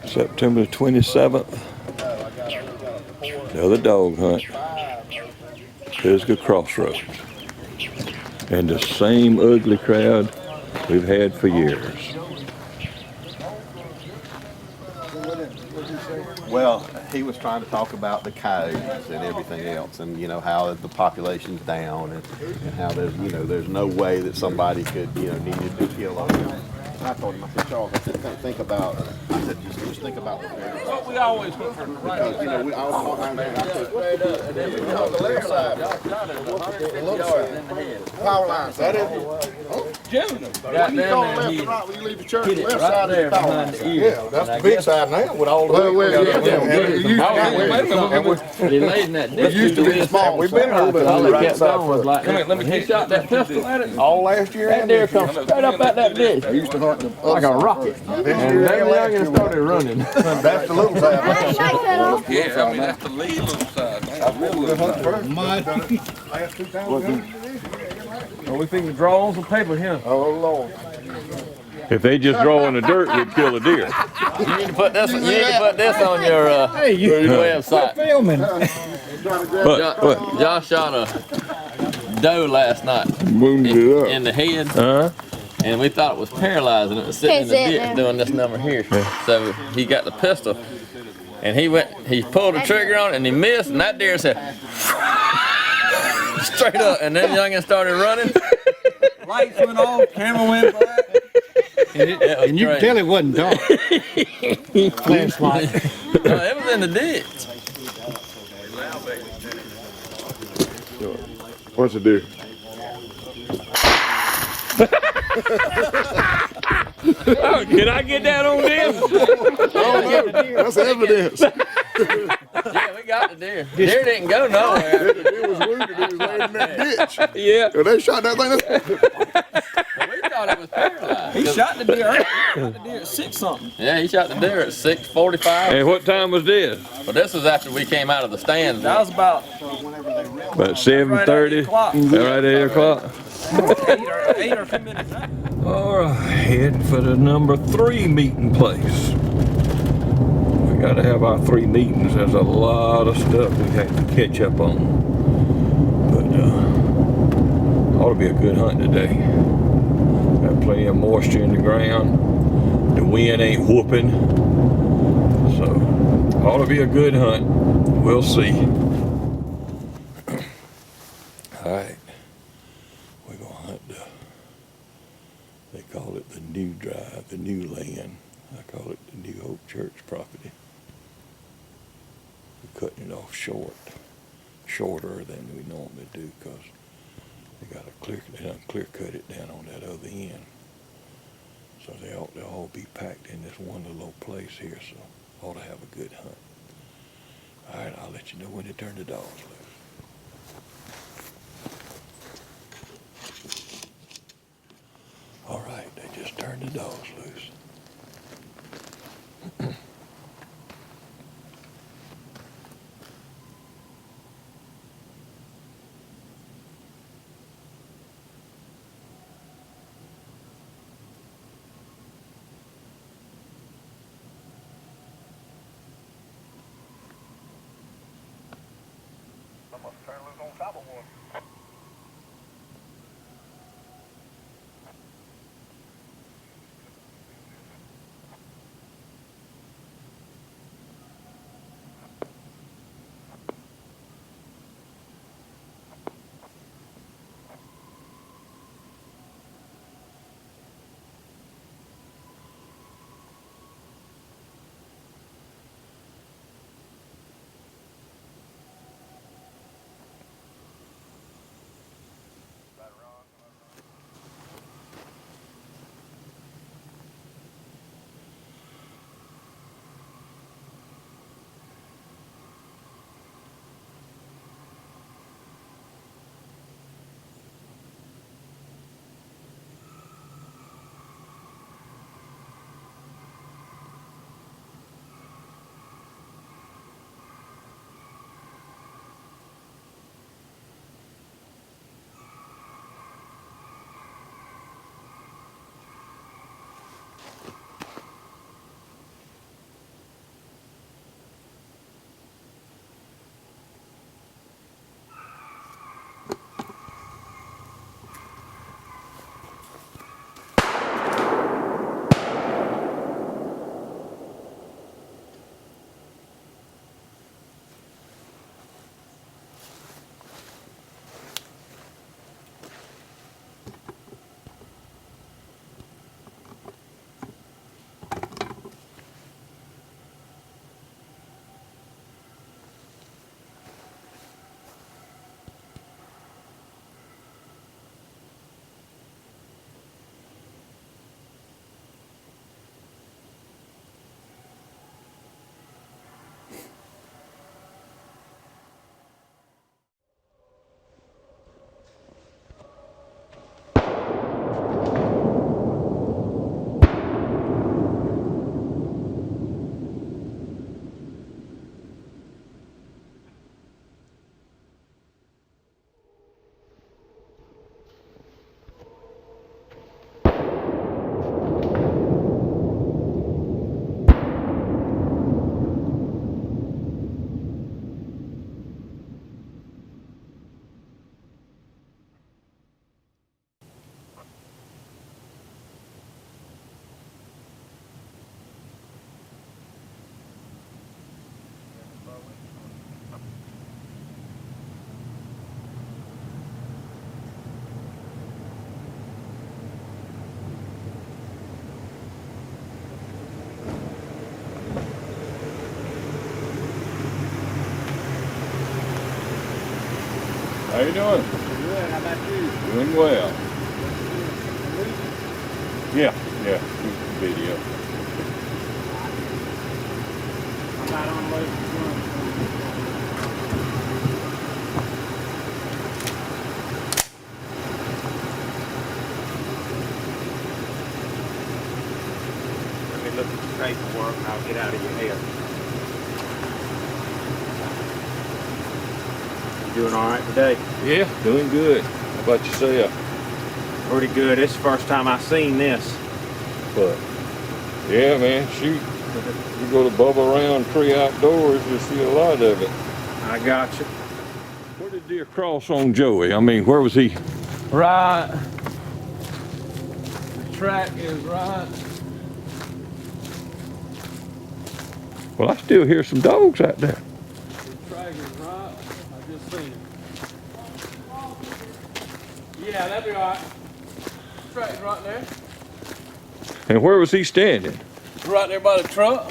September 27th. Another dog hunt. Pisgah Crossroads. And the same ugly crowd we've had for years. Well, he was trying to talk about the coyotes and everything else, and you know how the population's down, and how there's no way that somebody could needed to kill them. I told him, I said, Charles, I said, think about, I said, just think about what we always look for. Because we all talk. I said, what's the left side? Power lines. That is. June. When you go left and right, when you leave the church, the left side is the power line. Yeah, that's the big side now with all the. He laid in that ditch. Used to be small. We've been over All the that right kept side. going was like, when he shot that pistol at it, All last year. that deer come straight up at that ditch. Used to hunt them Like a rocket. And that youngin started running. That's the little side. Yeah, I mean, that's the lead little side. That's real little side. Last 2 times. We finna draw on some paper here. Oh Lord. If they just draw in the dirt, we'd kill a deer. You need to put this on your website. Filming. Josh shot a doe last night Wounded it up. in the head, Huh? and we thought it was paralyzed, and it was sitting in the ditch doing this number here. So he got the pistol, and he pulled the trigger on it, and he missed, and that deer said straight up, and then youngin started running. Lights went off, camera went black. And you can tell it wasn't dark. Flashlight. No, it was in the ditch. What's the deer? Oh, can I get that on this? Oh no, that's evidence. Yeah, we got the deer. Deer didn't go nowhere. The deer was wounded. He was laying in that ditch. Yeah. And they shot that thing. We thought it was paralyzed. He shot the deer. He shot the deer at 6 something. Yeah, he shot the deer at 6:45. And what time was this? But this was after we came out of the stands. That was about About 7:30. o'clock. Right at 8 o'clock. 8 or 2 minutes out. All right, heading for the number 3 meeting place. We got to have our 3 meetings. There's a lot of stuff we have to catch up on. But ought to be a good hunt today. Got plenty of moisture in the ground. The wind ain't whooping. So, ought to be a good hunt. We'll see. All right. We're going to hunt they call it the new drive, the new land. I call it the New Hope Church property. We're cutting it off shorter than we normally do, because they got to clear cut it down on that other end. So they'll all be packed in this one little old place here, so ought to have a good hunt. All right, I'll let you know when they turn the dogs loose. All right, they just turned the dogs loose. I must turn loose on top of one. How you doing? Good, how about you? Doing well. Yeah, video. I'm not on the way to Let me look at the paperwork and I'll get out of your hair. You doing all right today? Yeah, doing good. How about yourself? Pretty good. It's the first time I've seen this. But yeah, man, shoot. You go to Bubba Round Tree Outdoors, you'll see a lot of it. I got you. Where did deer cross on Joey? I mean, where was he? Right. The track is right. Well, I still hear some dogs out there. The track is right. I just seen it. Yeah, that'd be all right. The track's right there. And where was he standing? Right there by the truck.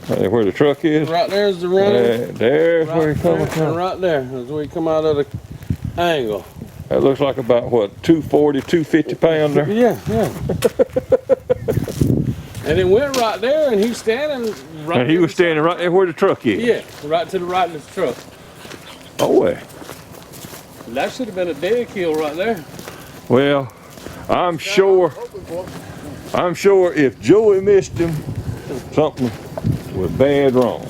Right there where the truck is? Right there's the running. There's Right where he coming there, from. and right there is where he come out of the angle. That looks like about, what, 240, 250 pounder? Yeah. And it went right there, and he's standing right And he was standing right there where the truck is? Yeah, right to the right of the truck. Oh, well. That should have been a dead kill right there. Well, I'm sure if Joey missed him, something was bad wrong.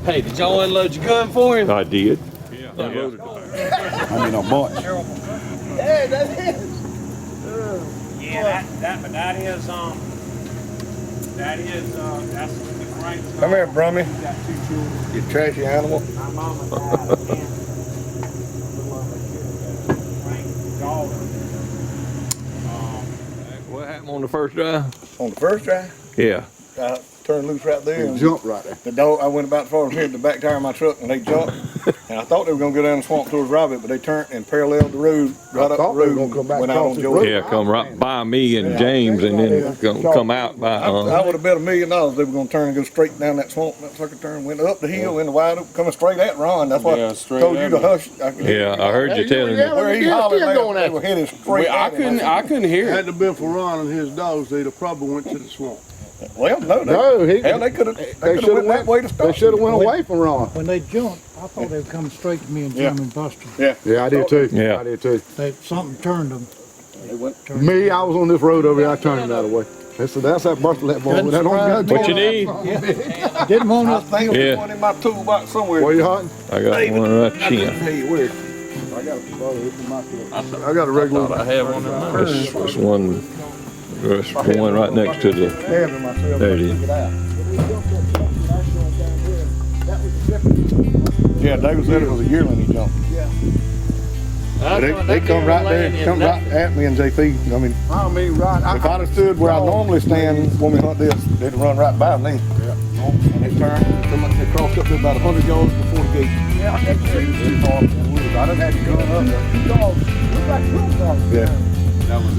Hey, did y'all unload your gun for him? I did. Yeah. Unloaded. I mean, on bunch. Hey, that is. Yeah, that is, that's the Frank. Come here, Brummy. He's got 2 children. You trashy animal. My mama died again. Frank's daughter. What happened on the first drive? On the first drive, Yeah. I turned loose right there. And Jump right there. the dog, I went about as far as hit the back tire of my truck and they jumped. And I thought they were going to go down the swamp towards Rabbit, but they turned and paralleled the road right up the thought they were road gonna come back went out across on this Joey. Yeah, come right by me and James and then come out by, I would have bet $1 million they were going to turn and go straight down that swamp. That sucker turned, went up the hill, into wide open, coming straight at Ron. That's why Yeah, I straight told you at to me. hush. yeah, I heard you telling me. Where he hollered, they were headed straight at him. I couldn't hear Had it. it been for Ron and his dogs, they'd have probably went to the swamp. Well, no, No, hell, they could have went that way to stop. They should have went away from Ron. When they jumped, I thought they were coming straight to me and Yeah. Jim and Buster. Yeah, I did too. Yeah. I did too. Something turned them. Me, I was on this road over here. I turned him that way. That's that Buster let boy. That don't What you need? Didn't want I us. think Yeah. there's one in my toolbox somewhere. Where you hunting? I got one right chin. Hey, where? I got a regular. I have one in mine. That's one. There's one right next to the. Having myself. There it is. Yeah, David said it was a yearling he jumped. They come right there, come right at me and JP. I mean, I mean, right. if I'd have stood where I normally stand when we hunt this, they'd run right by me. And they turned, they crossed up there about 100 yards before the gate. Yeah, I had to say this too far from the woods. I done had to gun up. 2 dogs. Look like 2 dogs. Yeah.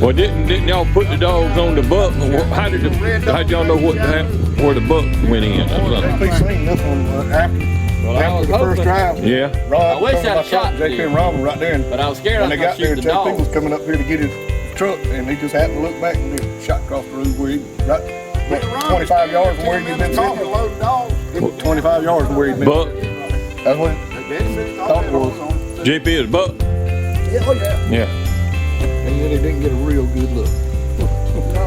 Well, didn't y'all put the dogs on the buck? How'd y'all know where the buck went in? Or something? JP seen this one after the first drive. Yeah. Rod, I wish I'd shot JP you. and Robin right there. And But I was scared I when was they gonna got there, shoot the JP dog. was coming up here to get his truck, and he just happened to look back and just shot across the road where he right 25 yards from where he'd been Talking sitting. loaded dogs. 25 yards from where he'd been. Buck. That's what thought it was. JP is buck. Yeah, oh yeah. Yeah. And then he didn't get a real good look.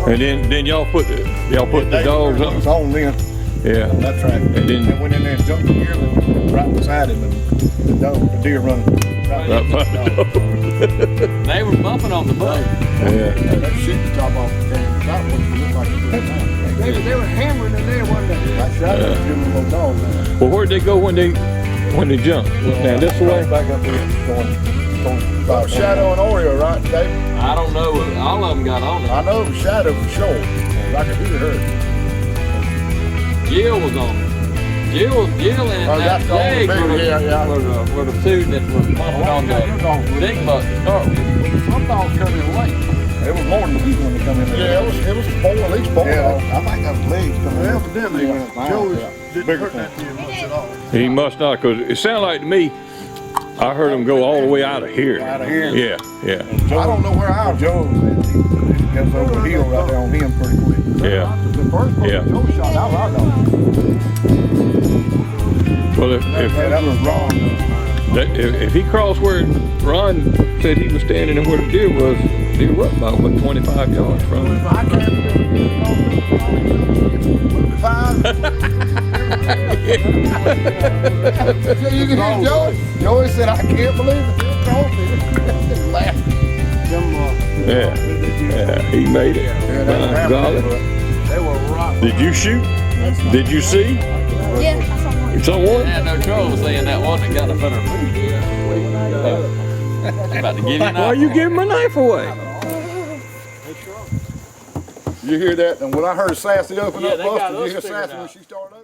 And then y'all put the dogs He was up. on then. Yeah. That track. And then- they went in there and jumped the yearling right beside him, and the deer running. Right Right by the dog. They were bumping on the buck. Yeah. That shit the top off the thing. That one looked like it was now. They were hammering in there one day. I shot him, give him a little dog. Well, where'd they go when they jumped? Now this way. Back up there, going Got Shadow and Oreo, right, Dave? I don't know. All of them got on it. I know it was Shadow for sure. I could hear her. Jill was on it. Jill and Oh, that that's the only leg thing, yeah. were the two that were bumping on the big buck to start with. Some dogs come in late. It was more than these when they come in there. Yeah, it was 4, at least 4 Yeah, dogs. I think that was legs coming in. Evidently, Joey didn't Bigger hurt that deer much at all. He must not, because it sounded like to me, I heard him go all the way out of here. Out of here? Yeah, yeah, I don't know where our Joe's at. He gets over the hill right there on him pretty quick. yeah. The first one Yeah. Joe shot, that was our dog. Well, Yeah, that was wrong. if he crossed where Ron said he was standing and where the deer was about, what, 25 yards from him? I can't believe it. Five. You can hear Joey. Joey said, I can't believe it. Just laughed. Yeah, yeah, he made it. By golly. They were rock. Did you shoot? Did you see? Yeah, I saw one. Someone? I had no trouble seeing that one that got up in her food. About to give you an Why are you giving my knife away? You hear that? And when I heard Sassy open Yeah, up, they got Buster, you us hear figured Sassy when out. she started up?